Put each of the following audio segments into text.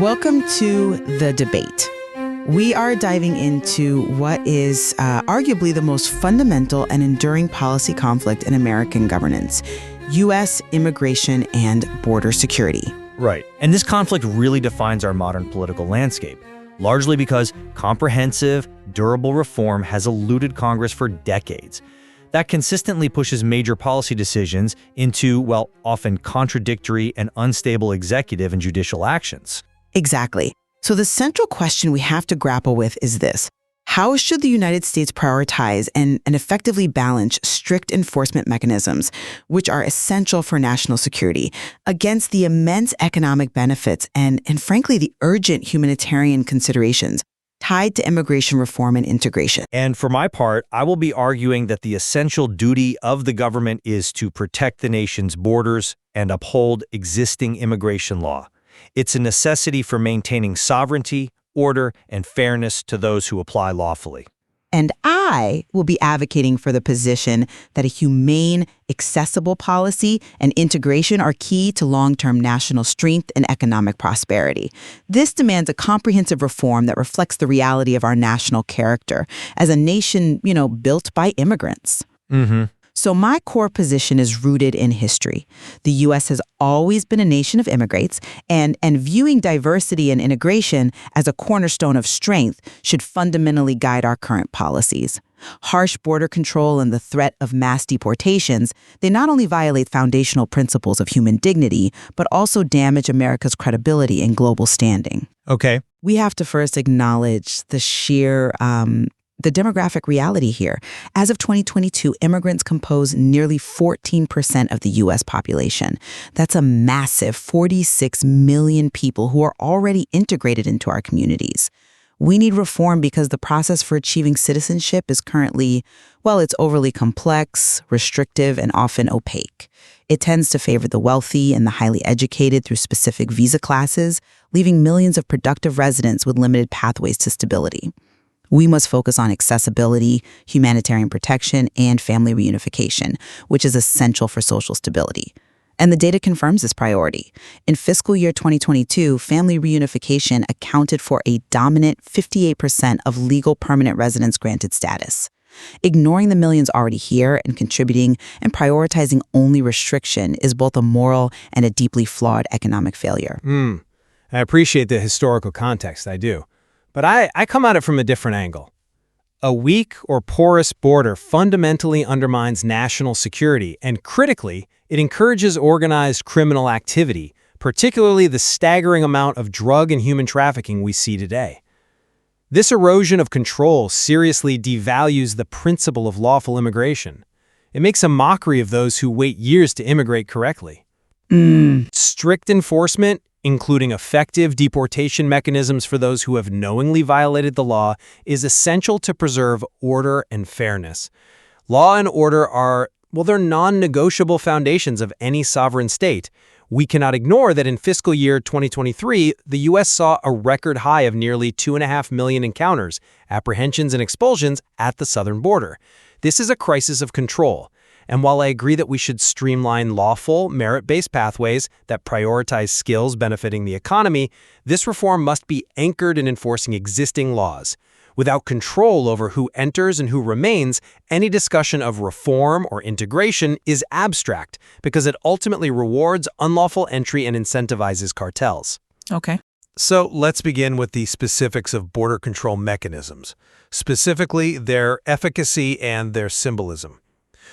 Welcome to The Debate. We are diving into what is arguably the most fundamental and enduring policy conflict in American governance: U.S. immigration and border security. Right. And this conflict really defines our modern political landscape, largely because comprehensive, durable reform has eluded Congress for decades. That consistently pushes major policy decisions into, well, often contradictory and unstable executive and judicial actions. Exactly. So the central question we have to grapple with is this: how should the United States prioritize and effectively balance strict enforcement mechanisms, which are essential for national security, against the immense economic benefits and frankly, the urgent humanitarian considerations tied to immigration reform and integration? And for my part, I will be arguing that the essential duty of the government is to protect the nation's borders and uphold existing immigration law. It's a necessity for maintaining sovereignty, order, and fairness to those who apply lawfully. And I will be advocating for the position that a humane, accessible policy and integration are key to long-term national strength and economic prosperity. This demands a comprehensive reform that reflects the reality of our national character as a nation, built by immigrants. So my core position is rooted in history. The U.S. has always been a nation of immigrants, and viewing diversity and integration as a cornerstone of strength should fundamentally guide our current policies. Harsh border control and the threat of mass deportations, they not only violate foundational principles of human dignity, but also damage America's credibility and global standing. Okay. We have to first acknowledge the sheer the demographic reality here. As of 2022, immigrants compose nearly 14% of the U.S. population. That's a massive 46 million people who are already integrated into our communities. We need reform because the process for achieving citizenship is currently, it's overly complex, restrictive, and often opaque. It tends to favor the wealthy and the highly educated through specific visa classes, leaving millions of productive residents with limited pathways to stability. We must focus on accessibility, humanitarian protection, and family reunification, which is essential for social stability. And the data confirms this priority. In fiscal year 2022, family reunification accounted for a dominant 58% of legal permanent residence granted status. Ignoring the millions already here and contributing and prioritizing only restriction is both a moral and a deeply flawed economic failure. I appreciate the historical context, I do. But I come at it from a different angle. A weak or porous border fundamentally undermines national security, and critically, it encourages organized criminal activity, particularly the staggering amount of drug and human trafficking we see today. This erosion of control seriously devalues the principle of lawful immigration. It makes a mockery of those who wait years to immigrate correctly. Strict enforcement, including effective deportation mechanisms for those who have knowingly violated the law, is essential to preserve order and fairness. Law and order are, they're non-negotiable foundations of any sovereign state. We cannot ignore that in fiscal year 2023, the U.S. saw a record high of nearly 2.5 million encounters, apprehensions, and expulsions at the southern border. This is a crisis of control. And while I agree that we should streamline lawful, merit-based pathways that prioritize skills benefiting the economy, this reform must be anchored in enforcing existing laws. Without control over who enters and who remains, any discussion of reform or integration is abstract because it ultimately rewards unlawful entry and incentivizes cartels. Okay. So let's begin with the specifics of border control mechanisms, specifically their efficacy and their symbolism.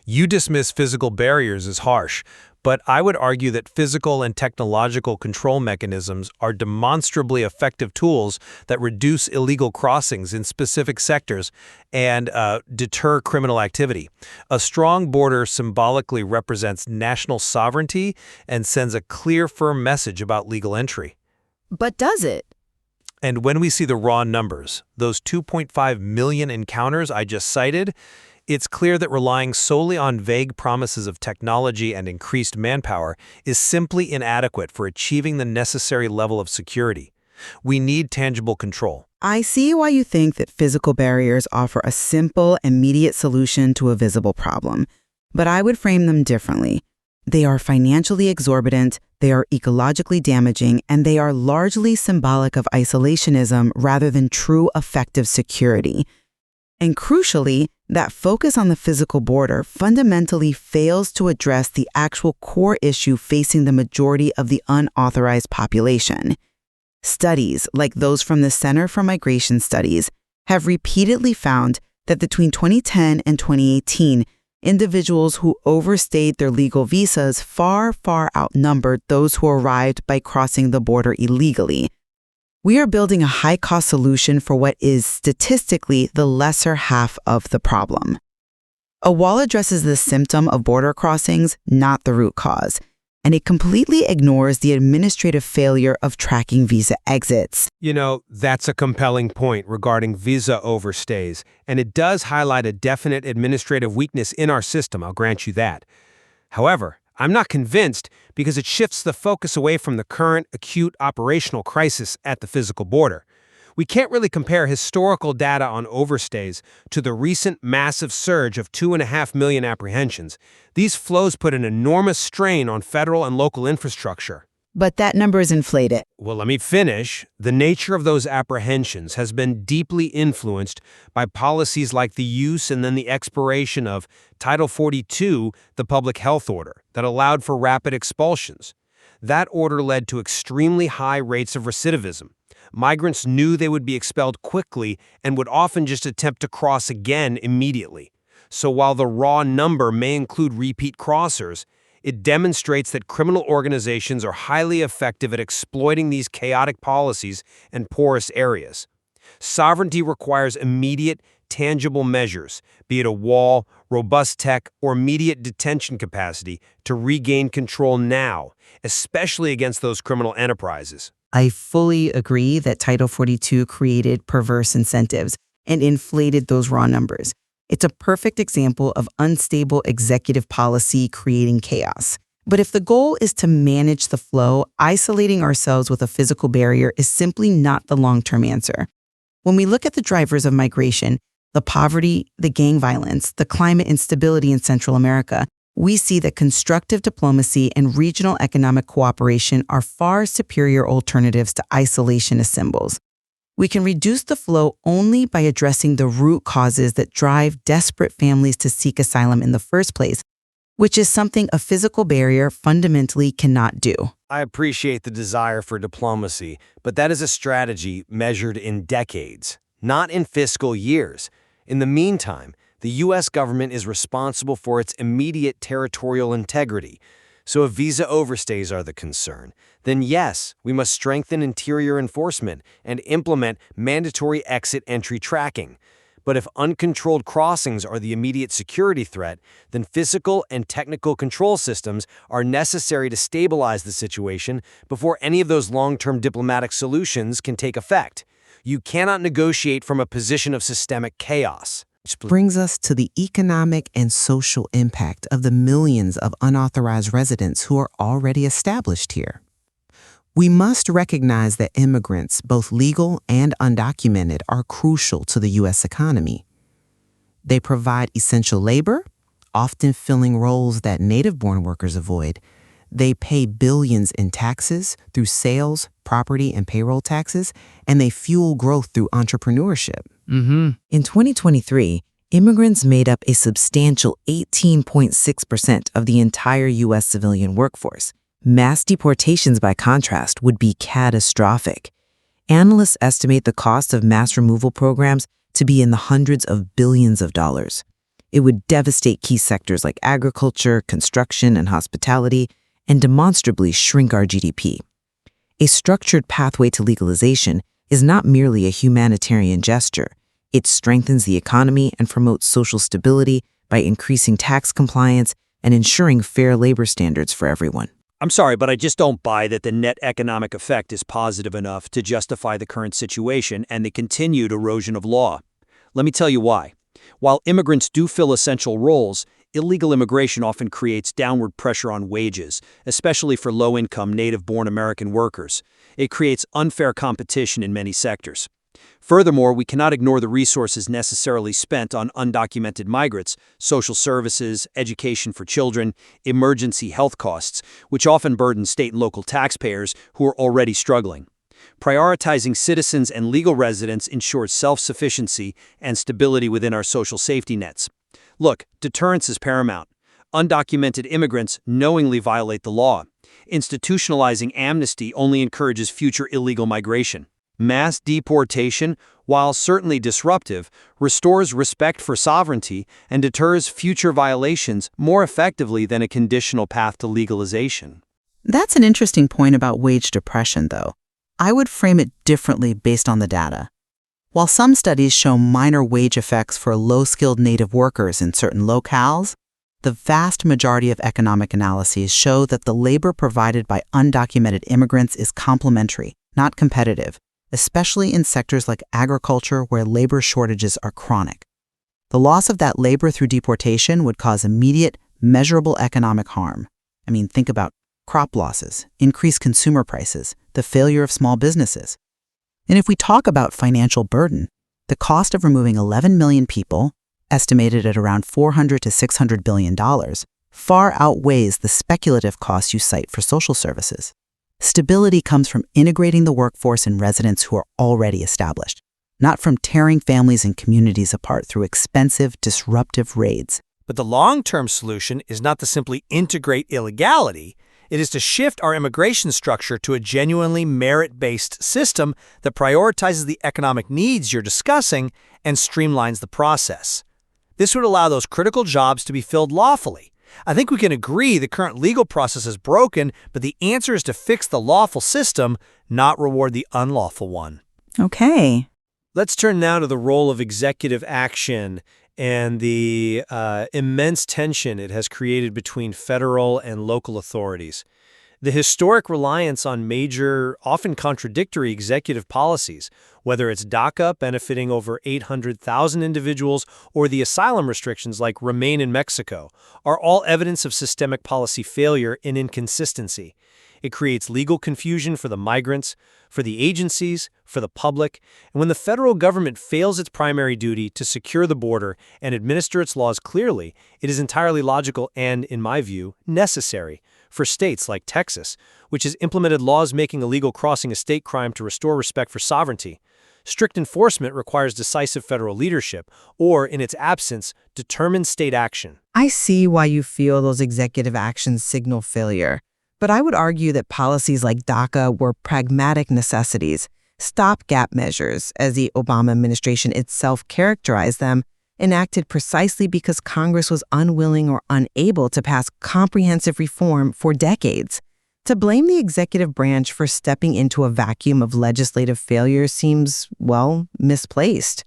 You dismiss physical barriers as harsh, but I would argue that physical and technological control mechanisms are demonstrably effective tools that reduce illegal crossings in specific sectors and deter criminal activity. A strong border symbolically represents national sovereignty and sends a clear, firm message about legal entry. But does it? And when we see the raw numbers, those 2.5 million encounters I just cited, it's clear that relying solely on vague promises of technology and increased manpower is simply inadequate for achieving the necessary level of security. We need tangible control. I see why you think that physical barriers offer a simple, immediate solution to a visible problem. But I would frame them differently. They are financially exorbitant, they are ecologically damaging, and they are largely symbolic of isolationism rather than true effective security. And crucially, that focus on the physical border fundamentally fails to address the actual core issue facing the majority of the unauthorized population. Studies, like those from the Center for Migration Studies, have repeatedly found that between 2010 and 2018, individuals who overstayed their legal visas far outnumbered those who arrived by crossing the border illegally. We are building a high-cost solution for what is statistically the lesser half of the problem. A wall addresses the symptom of border crossings, not the root cause, and it completely ignores the administrative failure of tracking visa exits. You know, that's a compelling point regarding visa overstays, and it does highlight a definite administrative weakness in our system, I'll grant you that. However, I'm not convinced because it shifts the focus away from the current acute operational crisis at the physical border. We can't really compare historical data on overstays to the recent massive surge of 2.5 million apprehensions. These flows put an enormous strain on federal and local infrastructure. But that number is inflated. Well, let me finish. The nature of those apprehensions has been deeply influenced by policies like the use and then the expiration of Title 42, the public health order, that allowed for rapid expulsions. That order led to extremely high rates of recidivism. Migrants knew they would be expelled quickly and would often just attempt to cross again immediately. So while the raw number may include repeat crossers, it demonstrates that criminal organizations are highly effective at exploiting these chaotic policies and porous areas. Sovereignty requires immediate, tangible measures, be it a wall, robust tech, or immediate detention capacity, to regain control now, especially against those criminal enterprises. I fully agree that Title 42 created perverse incentives and inflated those raw numbers. It's a perfect example of unstable executive policy creating chaos. But if the goal is to manage the flow, isolating ourselves with a physical barrier is simply not the long-term answer. When we look at the drivers of migration, the poverty, the gang violence, the climate instability in Central America, we see that constructive diplomacy and regional economic cooperation are far superior alternatives to isolationist symbols. We can reduce the flow only by addressing the root causes that drive desperate families to seek asylum in the first place, which is something a physical barrier fundamentally cannot do. I appreciate the desire for diplomacy, but that is a strategy measured in decades, not in fiscal years. In the meantime, the U.S. government is responsible for its immediate territorial integrity. So if visa overstays are the concern, then yes, we must strengthen interior enforcement and implement mandatory exit-entry tracking. But if uncontrolled crossings are the immediate security threat, then physical and technical control systems are necessary to stabilize the situation before any of those long-term diplomatic solutions can take effect. You cannot negotiate from a position of systemic chaos. Which brings us to the economic and social impact of the millions of unauthorized residents who are already established here. We must recognize that immigrants, both legal and undocumented, are crucial to the U.S. economy. They provide essential labor, often filling roles that native-born workers avoid. They pay billions in taxes through sales, property, and payroll taxes, and they fuel growth through entrepreneurship. In 2023, immigrants made up a substantial 18.6% of the entire U.S. civilian workforce. Mass deportations, by contrast, would be catastrophic. Analysts estimate the cost of mass removal programs to be in the hundreds of billions of dollars. It would devastate key sectors like agriculture, construction, and hospitality, and demonstrably shrink our GDP. A structured pathway to legalization is not merely a humanitarian gesture. It strengthens the economy and promotes social stability by increasing tax compliance and ensuring fair labor standards for everyone. I'm sorry, but I just don't buy that the net economic effect is positive enough to justify the current situation and the continued erosion of law. Let me tell you why. While immigrants do fill essential roles, illegal immigration often creates downward pressure on wages, especially for low-income native-born American workers. It creates unfair competition in many sectors. Furthermore, we cannot ignore the resources necessarily spent on undocumented migrants, social services, education for children, emergency health costs, which often burden state and local taxpayers who are already struggling. Prioritizing citizens and legal residents ensures self-sufficiency and stability within our social safety nets. Look, deterrence is paramount. Undocumented immigrants knowingly violate the law. Institutionalizing amnesty only encourages future illegal migration. Mass deportation, while certainly disruptive, restores respect for sovereignty and deters future violations more effectively than a conditional path to legalization. That's an interesting point about wage depression, though. I would frame it differently based on the data. While some studies show minor wage effects for low-skilled native workers in certain locales, the vast majority of economic analyses show that the labor provided by undocumented immigrants is complementary, not competitive, especially in sectors like agriculture where labor shortages are chronic. The loss of that labor through deportation would cause immediate, measurable economic harm. Think about crop losses, increased consumer prices, the failure of small businesses. And if we talk about financial burden, the cost of removing 11 million people, estimated at around $400 to $600 billion, far outweighs the speculative costs you cite for social services. Stability comes from integrating the workforce and residents who are already established, not from tearing families and communities apart through expensive, disruptive raids. But the long-term solution is not to simply integrate illegality. It is to shift our immigration structure to a genuinely merit-based system that prioritizes the economic needs you're discussing and streamlines the process. This would allow those critical jobs to be filled lawfully. I think we can agree the current legal process is broken, but the answer is to fix the lawful system, not reward the unlawful one. Okay. Let's turn now to the role of executive action and the immense tension it has created between federal and local authorities. The historic reliance on major, often contradictory executive policies, whether it's DACA benefiting over 800,000 individuals or the asylum restrictions like Remain in Mexico, are all evidence of systemic policy failure and inconsistency. It creates legal confusion for the migrants, for the agencies, for the public, and when the federal government fails its primary duty to secure the border and administer its laws clearly, it is entirely logical and, in my view, necessary for states like Texas, which has implemented laws making illegal crossing a state crime to restore respect for sovereignty. Strict enforcement requires decisive federal leadership, or, in its absence, determined state action. I see why you feel those executive actions signal failure, but I would argue that policies like DACA were pragmatic necessities, stopgap measures, as the Obama administration itself characterized them, enacted precisely because Congress was unwilling or unable to pass comprehensive reform for decades. To blame the executive branch for stepping into a vacuum of legislative failure seems, misplaced.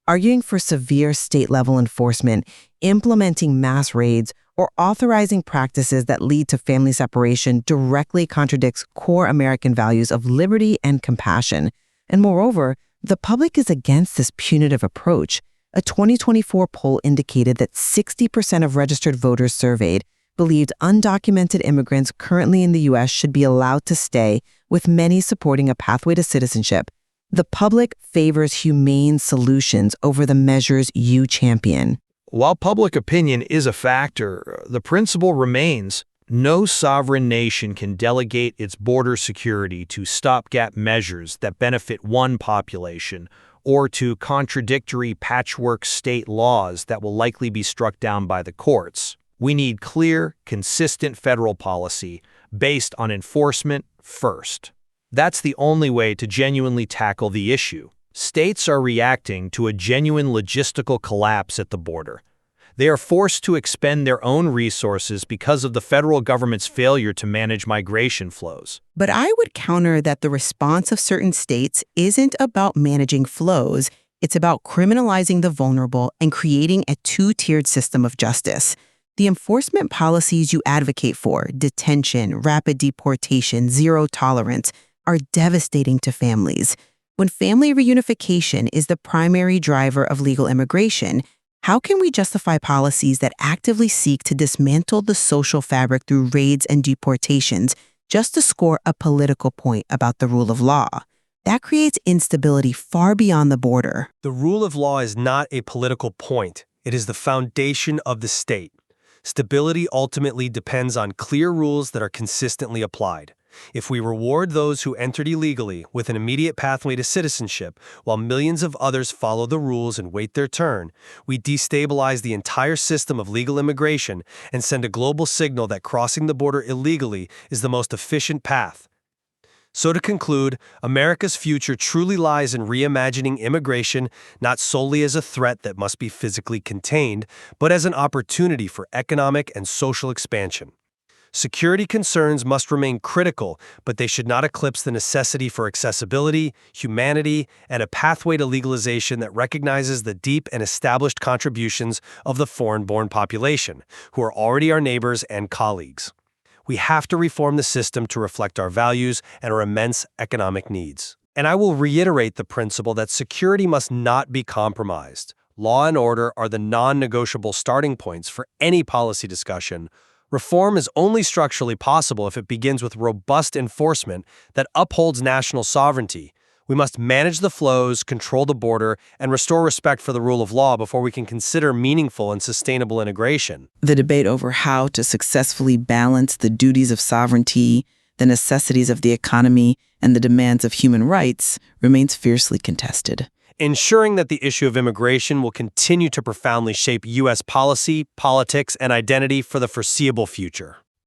Arguing for severe state-level enforcement, implementing mass raids, or authorizing practices that lead to family separation directly contradicts core American values of liberty and compassion. And moreover, the public is against this punitive approach. A 2024 poll indicated that 60% of registered voters surveyed believed undocumented immigrants currently in the U.S. should be allowed to stay, with many supporting a pathway to citizenship. The public favors humane solutions over the measures you champion. While public opinion is a factor, the principle remains: no sovereign nation can delegate its border security to stopgap measures that benefit one population or to contradictory patchwork state laws that will likely be struck down by the courts. We need clear, consistent federal policy based on enforcement first. That's the only way to genuinely tackle the issue. States are reacting to a genuine logistical collapse at the border. They are forced to expend their own resources because of the federal government's failure to manage migration flows. But I would counter that the response of certain states isn't about managing flows. It's about criminalizing the vulnerable and creating a two-tiered system of justice. The enforcement policies you advocate for, detention, rapid deportation, zero tolerance, are devastating to families. When family reunification is the primary driver of legal immigration, how can we justify policies that actively seek to dismantle the social fabric through raids and deportations just to score a political point about the rule of law? That creates instability far beyond the border. The rule of law is not a political point. It is the foundation of the state. Stability ultimately depends on clear rules that are consistently applied. If we reward those who entered illegally with an immediate pathway to citizenship, while millions of others follow the rules and wait their turn, we destabilize the entire system of legal immigration and send a global signal that crossing the border illegally is the most efficient path. So to conclude, America's future truly lies in reimagining immigration not solely as a threat that must be physically contained, but as an opportunity for economic and social expansion. Security concerns must remain critical, but they should not eclipse the necessity for accessibility, humanity, and a pathway to legalization that recognizes the deep and established contributions of the foreign-born population, who are already our neighbors and colleagues. We have to reform the system to reflect our values and our immense economic needs. And I will reiterate the principle that security must not be compromised. Law and order are the non-negotiable starting points for any policy discussion. Reform is only structurally possible if it begins with robust enforcement that upholds national sovereignty. We must manage the flows, control the border, and restore respect for the rule of law before we can consider meaningful and sustainable integration. The debate over how to successfully balance the duties of sovereignty, the necessities of the economy, and the demands of human rights remains fiercely contested. Ensuring that the issue of immigration will continue to profoundly shape U.S. policy, politics, and identity for the foreseeable future.